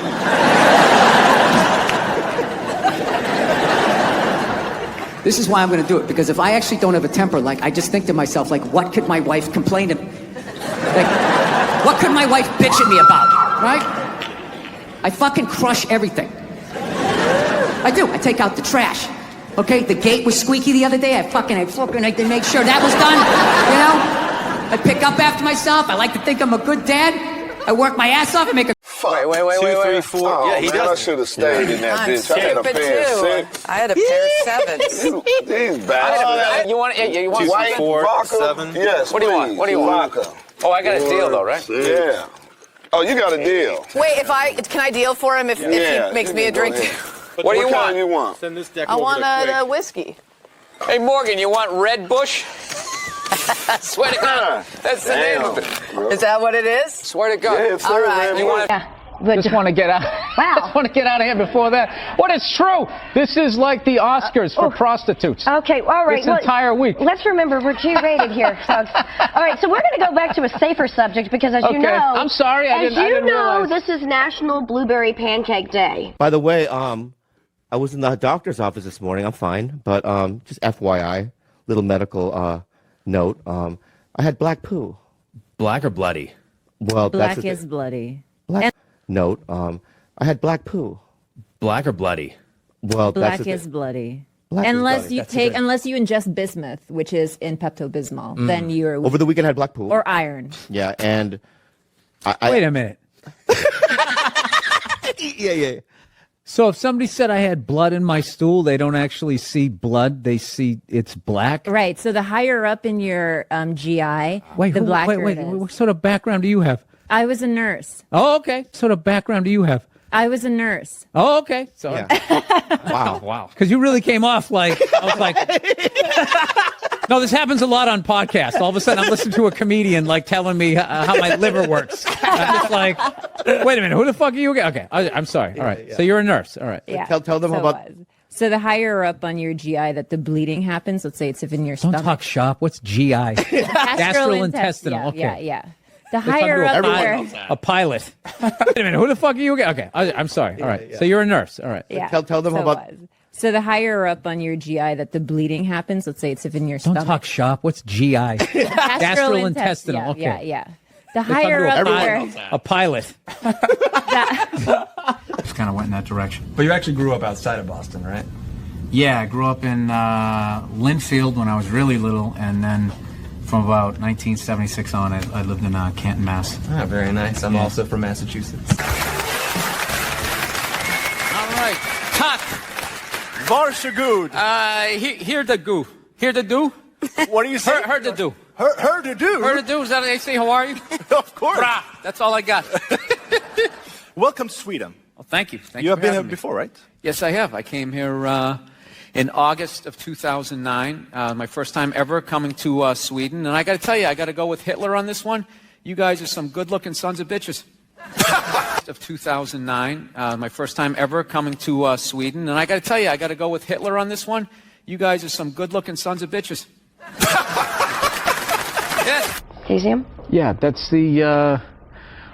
This is why I'm gonna do it, because if I actually don't have a temper, like, I just think to myself, like, what could my wife complain to me? Like, what could my wife bitch at me about, right? I fucking crush everything. I do. I take out the trash. Okay, the gate was squeaky the other day. I had to make sure that was done. You know, I pick up after myself. I like to think I'm a good dad. I work my ass off and make a. Wait. 2, 3, 4. Oh, yeah, he man, does. I should have stayed in that bitch. I had a pair of 6. I had a pair of 7s. These bastards. You want 2, 3, 4, vodka? 7. Yes, What do you want? please. What do you want? Vodka. Oh, I got a deal though, right? Yeah. Oh, you got a deal. Wait, can I deal for him if he makes me a drink? What do you What want? kind you want? Send this deck I over want to a whiskey. Hey, Morgan, you want Red Bush? Swear to God, that's the name of it. Is that what it is? Swear to God. Yeah, it's All right. You want to? Just want to get out. Wow. Just want to get out of here before that. What is true? This is like the Oscars for prostitutes. Okay, all right. This entire week. Let's remember we're G-rated here, folks. All right, so we're going to go back to a safer subject because, as you know, I'm sorry, I didn't realize. this is National Blueberry Pancake Day. By the way, I was in the doctor's office this morning. I'm fine, but just FYI, little medical note. I had black poo. Black or bloody? Well, Black that's is bloody. black. Note. I had black poo. Black or bloody? Well, Black that's the is thing. bloody. Black is Unless bloody. you That's the thing. unless you ingest bismuth, which is in Pepto-Bismol, then you're Over the weekend, I had black poo. or iron. Yeah, and Wait a minute. yeah. So if somebody said I had blood in my stool, they don't actually see blood; they see it's black. Right. So the higher up in your GI, Wait, the blacker wait. it is. What sort of background do you have? I was a nurse. Oh, okay. What sort of background do you have? I was a nurse. Oh, okay. So, Wow. because you really came off like I was like, no, this happens a lot on podcasts. All of a sudden, I'm listening to a comedian like telling me how my liver works. I'm just like, wait a minute, who the fuck are you? Okay, I'm sorry. All right, so you're a nurse. All right. Yeah. Tell them so about. So the higher up on your GI that the bleeding happens, let's say it's if in your Don't stomach. talk shop. What's GI? Gastrointestinal. Okay. Yeah. The higher up there. A pilot. Wait a minute, who the fuck are you? Okay, I'm sorry. All right, so you're a nurse. All right. Yeah. Tell them so about. So the higher up on your GI that the bleeding happens, let's say it's if in your Don't stomach. talk shop. What's GI? Gastrointestinal. Okay. Yeah. The higher up there. A pilot. Just kind of went in that direction. But you actually grew up outside of Boston, right? Yeah, I grew up in Linfield when I was really little, and then from about 1976 on, I lived in Canton, Mass. Ah, very nice. I'm also from Massachusetts. All right. Cut. Varsha good. Here the goo. Here the do? What do you say? Heard the do. Her to do. Heard the do? Is that what they say? How are you? Of course. Brah. That's all I got. Welcome to Sweden. Well, thank you. Thank You you have for been here having me. before, right? Yes, I have. I came here in August of 2009. My first time ever coming to Sweden. And I got to tell you, I got to go with Hitler on this one. You guys are some good-looking sons of bitches. Of 2009. My first time ever coming to Sweden. And I got to tell you, I got to go with Hitler on this one. You guys are some good-looking sons of bitches. Yes. Do you see him? Yeah, that's the.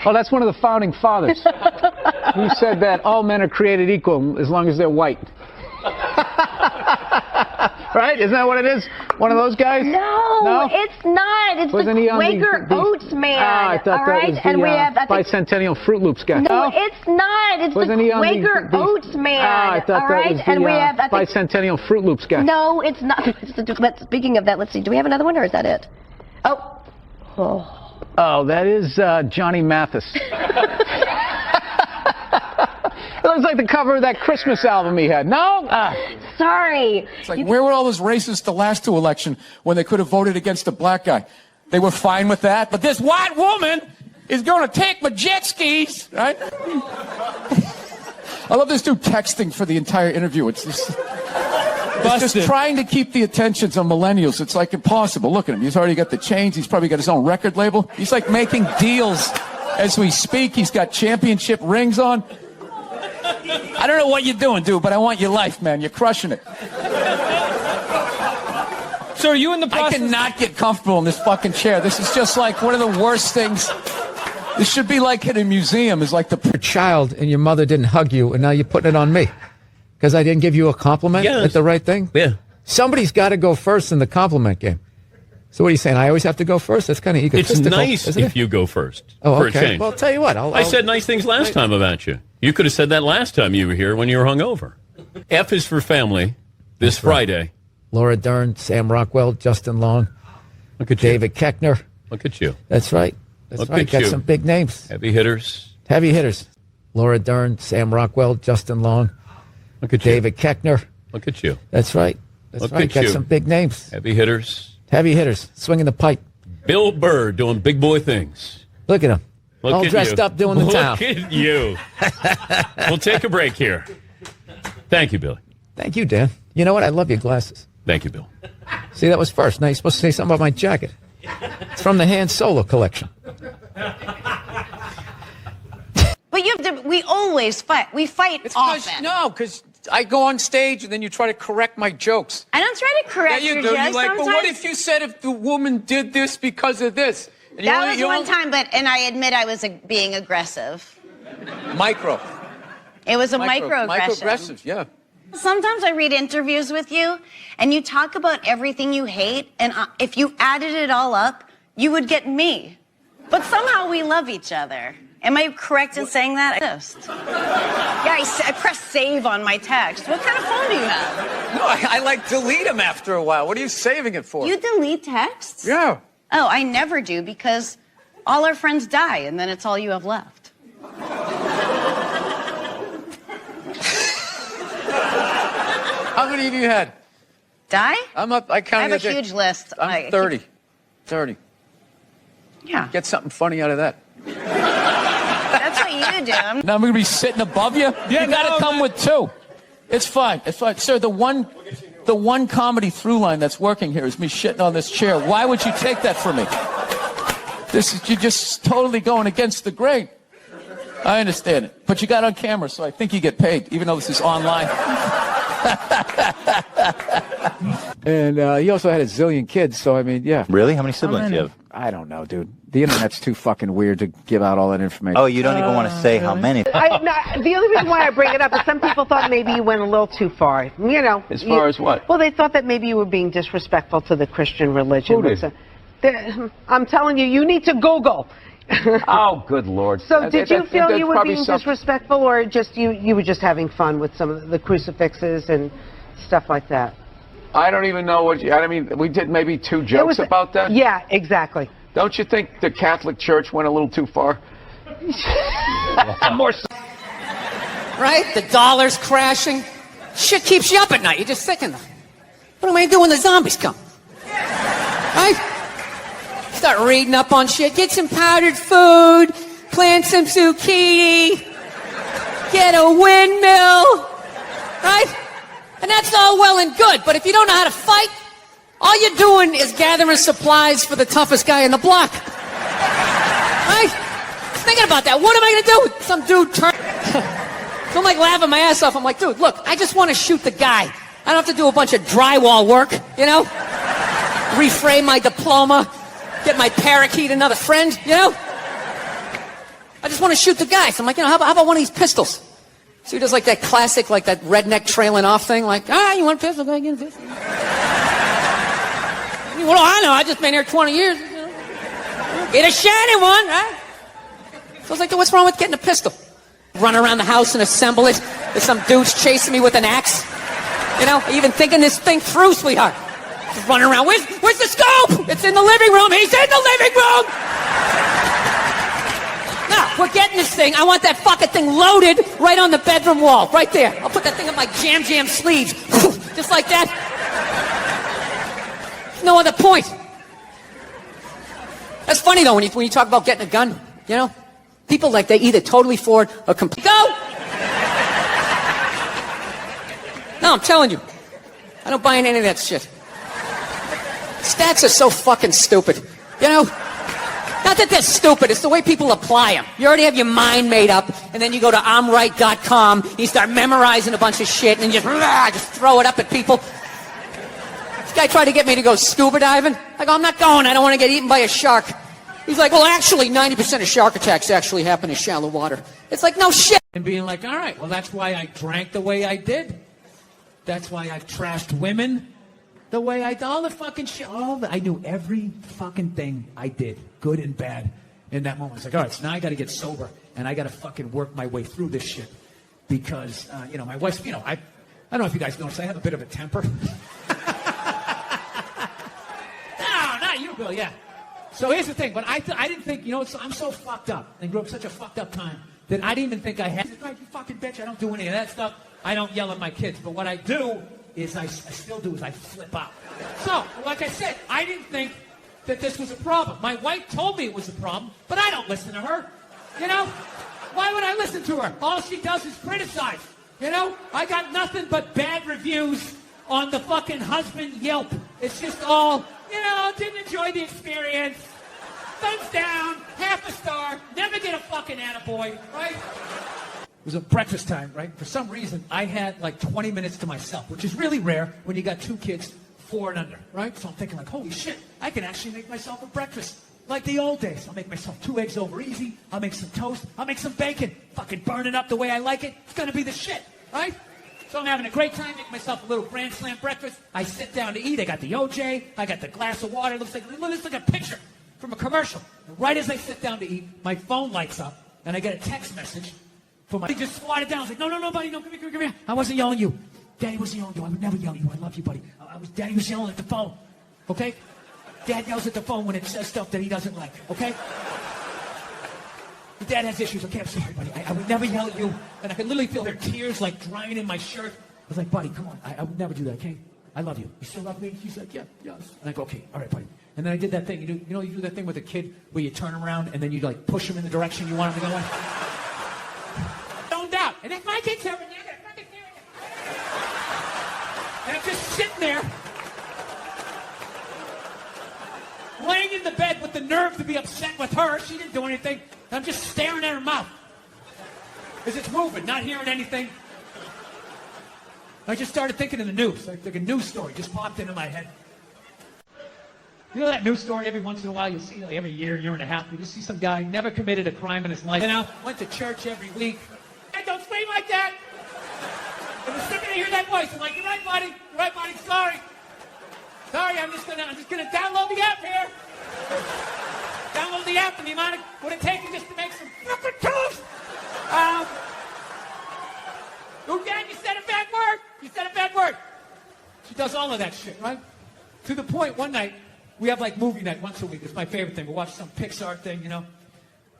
That's one of the founding fathers. Who said that all men are created equal as long as they're white. Right? Isn't that what it is? One of those guys? No, it's not. It's Wasn't he on Quaker Oats man. I thought all that right? was the And we have, I think, bicentennial Fruit Loops guy. no, it's not. It's Wasn't the he on Quaker Oats man. I thought all that right? was the And we have, I think, bicentennial Fruit Loops guy. no, it's not. But speaking of that, let's see. Do we have another one, or is that it? Oh, that is Johnny Mathis. It looks like the cover of that Christmas album he had. No? Sorry. It's like, where were all those racists the last two election when they could have voted against a black guy? They were fine with that. But this white woman is going to take my jet skis, right? I love this dude texting for the entire interview. It's just trying to keep the attentions on millennials. It's like impossible. Look at him. He's already got the chains. He's probably got his own record label. He's like making deals as we speak. He's got championship rings on. I don't know what you're doing, dude, but I want your life, man. You're crushing it. So are you in the process? I cannot get comfortable in this fucking chair. This is just like one of the worst things. This should be like in a museum. Is like the child and your mother didn't hug you, and now you're putting it on me because I didn't give you a compliment at the right thing. Yeah. Somebody's got to go first in the compliment game. So what are you saying? I always have to go first? That's kind of egotistical. It's nice isn't if it? you go first. Oh, for okay. a change. Well, I'll tell you what. I said nice things last time about you. You could have said that last time you were here when you were hungover. F is for family this Friday. Laura Dern, Sam Rockwell, Justin Long. Look at you. David Koechner. Look at you. That's right. That's Look right. at Got you. some big names. Heavy hitters. Heavy hitters. Laura Dern, Sam Rockwell, Justin Long. Look at you. David Koechner. Look at you. That's right. That's Look right. at Got you. some big names. Heavy hitters. Heavy hitters. Swinging the pipe. Bill Burr doing big boy things. Look at him. Look All at dressed you. up doing the town. Look at you. We'll take a break here. Thank you, Billy. Thank you, Dan. You know what? I love your glasses. Thank you, Bill. See, that was first. Now you're supposed to say something about my jacket. It's from the Han Solo collection. But you have to. We always fight. We fight often. No, because I go on stage and then you try to correct my jokes. I don't try to correct Yeah, you your do. jokes. You're like, but what sometimes. if you said if the woman did this because of this? And you That only- was you one only- time, and I admit I was being aggressive. Micro. It was a microaggression. Microaggressive, yeah. Sometimes I read interviews with you, and you talk about everything you hate, and if you added it all up, you would get me. But somehow we love each other. Am I correct in saying that? Yeah, I press save on my text. What kind of phone do you have? No, I like delete them after a while. What are you saving it for? You delete texts? Yeah. Oh, I never do because all our friends die, and then it's all you have left. How many have you had? Die? I'm up. I I counted. have a huge list. I'm 30. 30. Yeah. Get something funny out of that. That's what you do. Now I'm going to be sitting above you? Yeah, you got to no, come with two. It's fine. It's fine. Sir, the one comedy through line that's working here is me shitting on this chair. Why would you take that from me? You're just totally going against the grain. I understand it. But you got on camera, so I think you get paid, even though this is online. And he also had a zillion kids, so I mean, yeah. Really? How many siblings do you have? I don't know, dude. The internet's too fucking weird to give out all that information. Oh, you don't even want to say how many. The only reason why I bring it up is some people thought maybe you went a little too far. You know. As far as what? Well, they thought that maybe you were being disrespectful to the Christian religion. Who did? I'm telling you, you need to Google. Oh, good Lord. So did you feel that's you were probably being something- disrespectful, or just you were just having fun with some of the crucifixes and stuff like that? I don't even know what I mean, we did maybe two jokes about that? Yeah, exactly. Don't you think the Catholic Church went a little too far? More. Right? The dollar's crashing. Shit keeps you up at night. You're just thinking, what am I going to do when the zombies come? Right? Start reading up on shit. Get some powdered food. Plant some zucchini. Get a windmill. Right? And that's all well and good. But if you don't know how to fight, all you're doing is gathering supplies for the toughest guy in the block. Right? Thinking about that. What am I going to do? Some dude turn. So I'm like laughing my ass off. I'm like, dude, look, I just want to shoot the guy. I don't have to do a bunch of drywall work, you know? Reframe my diploma. Get my parakeet another friend, you know? I just want to shoot the guy. So I'm like, you know, how about one of these pistols? So he does like that classic, like that redneck trailing off thing. Like, you want a pistol? Go ahead, get a pistol. Well, I know. I just been here 20 years. You know. Get a shiny one, right? So I was like, what's wrong with getting a pistol? Run around the house and assemble it. There's some dudes chasing me with an axe. You know, even thinking this thing through, sweetheart. Just running around. Where's the scope? It's in the living room. He's in the living room. Now, we're getting this thing. I want that fucking thing loaded right on the bedroom wall. Right there. I'll put that thing up my jam sleeves. Just like that. No other point. That's funny, though, when you talk about getting a gun. You know? People like they either totally forward or complete. Go! No, I'm telling you. I don't buy in any of that shit. Stats are so fucking stupid. You know? Not that they're stupid. It's the way people apply them. You already have your mind made up, and then you go to I'mRight.com, you start memorizing a bunch of shit, and just throw it up at people. This guy tried to get me to go scuba diving. I go, I'm not going. I don't want to get eaten by a shark. He's like, well, actually, 90% of shark attacks actually happen in shallow water. It's like, no shit. And being like, all right, well, that's why I drank the way I did. That's why I trashed women the way I did. All the fucking shit. I knew every fucking thing I did, good and bad, in that moment. It's like, all right, so now I got to get sober, and I got to fucking work my way through this shit. Because, my wife's, I don't know if you guys noticed, I have a bit of a temper. No, not you, Bill, yeah. So here's the thing, but I didn't think, I'm so fucked up and grew up such a fucked up time that I didn't even think I had. Right, you fucking bitch, I don't do any of that stuff. I don't yell at my kids, but what I do is I still do is I flip out. So, like I said, I didn't think that this was a problem. My wife told me it was a problem, but I don't listen to her. Why would I listen to her? All she does is criticize. I got nothing but bad reviews on the fucking husband Yelp. It's just all, didn't enjoy the experience. Thumbs down, half a star, never get a fucking attaboy, right? It was a breakfast time, right? For some reason, I had like 20 minutes to myself, which is really rare when you got 2 kids, 4 and under, right? So I'm thinking like, holy shit, I can actually make myself a breakfast. Like the old days. I'll make myself 2 eggs over easy. I'll make some toast. I'll make some bacon. Fucking burn it up the way I like it. It's gonna be the shit, right? So I'm having a great time, make myself a little Grand Slam breakfast. I sit down to eat. I got the OJ. I got the glass of water. It looks like a picture from a commercial. And right as I sit down to eat, my phone lights up, and I get a text message from my... He just squatted down. I was like, no, buddy, no, come here. I wasn't yelling at you. Daddy wasn't yelling at you. I would never yell at you. I love you, buddy. Daddy was yelling at the phone, okay? Dad yells at the phone when it says stuff that he doesn't like, okay? Your dad has issues. Okay, I'm sorry, buddy. I would never yell at you. And I could literally feel their tears like drying in my shirt. I was like, buddy, come on. I would never do that, okay? I love you. You still love me? He's like, yeah, yes. And I go, okay, all right, buddy. And then I did that thing. You do that thing with a kid where you turn around and then you like push him in the direction you want him to go in? Zoned out. And if my kid's over there, they're fucking hearing it. And I'm just sitting there, laying in the bed with the nerve to be upset with her. She didn't do anything. I'm just staring at her mouth as it's moving, not hearing anything. I just started thinking of the news. Like a news story just popped into my head. You know that news story every once in a while you see, like every year and a half, you just see some guy never committed a crime in his life. Went to church every week. Hey, don't scream like that! And the second I hear that voice, I'm like, you're right, buddy. You're right, buddy. Sorry, I'm just gonna download the app here. Download the app and the amount of what it takes just to make some fucking toast. Again, you said a bad word. You said a bad word. She does all of that shit, right? To the point, one night, we have like movie night once a week. It's my favorite thing. We'll watch some Pixar thing,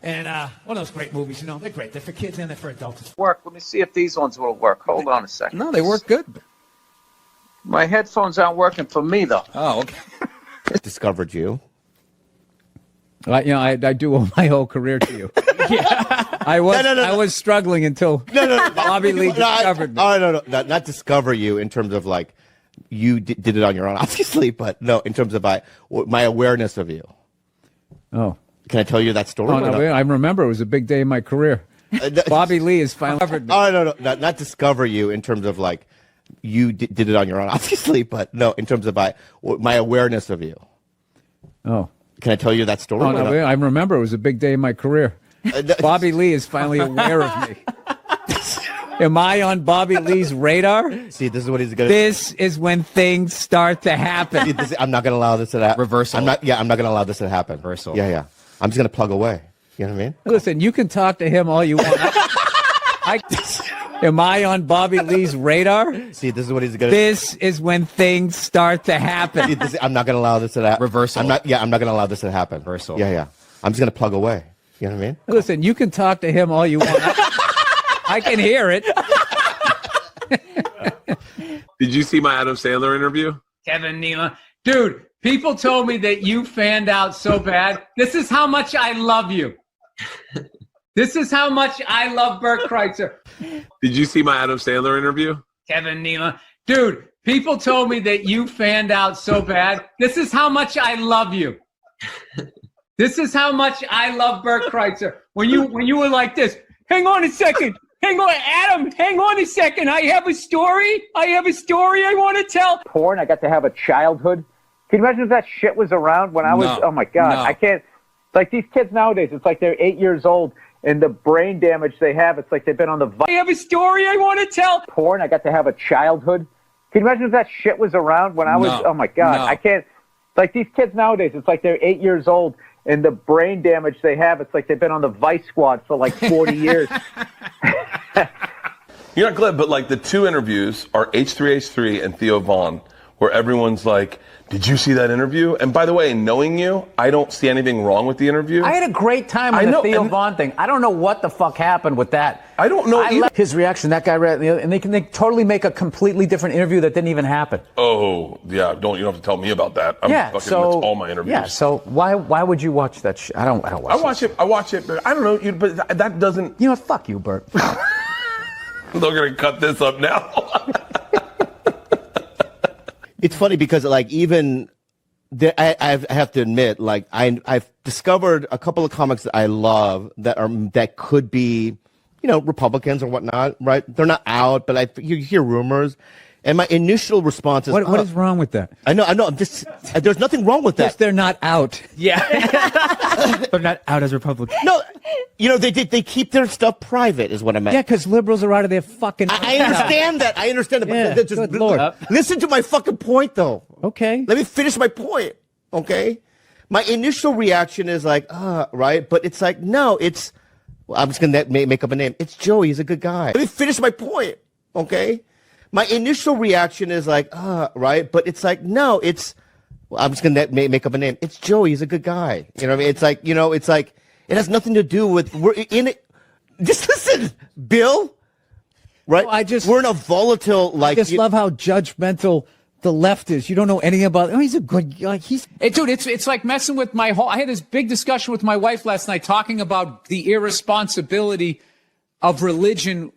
And one of those great movies, They're great. They're for kids and they're for adults. Work. Let me see if these ones will work. Hold on a second. No, they work good. My headphones aren't working for me, though. Oh, okay. Discovered you. I do owe my whole career to you. Yeah. I was struggling until Bobby Lee discovered me. Oh, no. Not discover you in terms of like you did it on your own, obviously, but no, in terms of my awareness of you. Oh. Can I tell you that story? Oh, no, I remember it was a big day in my career. Bobby Lee is finally discovered me. Oh, no. Not discover you in terms of like you did it on your own, obviously, but no, in terms of my awareness of you. Oh. Can I tell you that story? Oh, no, I remember it was a big day in my career. Bobby Lee is finally aware of me. Am I on Bobby Lee's radar? See, this is what he's going to... This is when things start to happen. See, I'm not going to allow this to happen. Reversal. I'm not going to allow this to happen. Reversal. Yeah. I'm just going to plug away. You know what I mean? Listen, you can talk to him all you want. Am I on Bobby Lee's radar? See, this is what he's going to... This is when things start to happen. See, I'm not going to allow this to happen. Reversal. I'm not going to allow this to happen. Reversal. Yeah. I'm just going to plug away. You know what I mean? Listen, you can talk to him all you want. I can hear it. Did you see my Adam Sandler interview? Kevin Nealon. Dude, people told me that you fanned out so bad. This is how much I love you. This is how much I love Bert Kreitzer. Did you see my Adam Sandler interview? Kevin Nealon. Dude, people told me that you fanned out so bad. This is how much I love you. This is how much I love Bert Kreitzer. When you were like this, hang on a second. Hang on, Adam, hang on a second. I have a story I want to tell. Porn, I got to have a childhood. Can you imagine if that shit was around when I was, oh my God, I can't, like these kids nowadays, it's like they're 8 years old and the brain damage they have, it's like they've been on the... I have a story I want to tell. Porn, I got to have a childhood. Can you imagine if that shit was around when I was, oh my God, I can't, like these kids nowadays, it's like they're 8 years old and the brain damage they have, it's like they've been on the Vice Squad for like 40 years. You're not glad, but like the two interviews are H3H3 and Theo Vaughn, where everyone's like, did you see that interview? And by the way, knowing you, I don't see anything wrong with the interview. I had a great time with the Theo Vaughn thing. I don't know what the fuck happened with that. I don't know his reaction. That guy read, and they totally make a completely different interview that didn't even happen. Oh, yeah, you don't have to tell me about that. It's all my interviews. Yeah, so why would you watch that shit? I don't watch it. I watch it, but I don't know, but that doesn't... You know what, fuck you, Bert. They're going to cut this up now. It's funny because, like, even I have to admit, like, I've discovered a couple of comics that I love that could be, you know, Republicans or whatnot, right? They're not out, but you hear rumors. And my initial response is, what is wrong with that? I know. There's nothing wrong with that. Yes, they're not out. Yeah. They're not out as Republicans. No, you know, they keep their stuff private is what I meant. Yeah, because liberals are out of their fucking... I understand that. But Yeah, just, good Lord. Listen to my fucking point, though. Okay. Let me finish my point, okay? My initial reaction is like, right? But it's like, no, it's... Well, I'm just going to make up a name. It's Joey. He's a good guy. Let me finish my point, okay? My initial reaction is like, right? But it's like, no, it's... Well, I'm just going to make up a name. It's Joey. He's a good guy. You know what I mean? It's like, you know, it's like... It has nothing to do with... We're in it... Just listen, Bill. Right? No, we're in a volatile, like... I just love how judgmental the left is. You don't know anything about... Oh, he's a good... Like, Dude, it's like messing with my whole... I had this big discussion with my wife last night talking about the irresponsibility of religion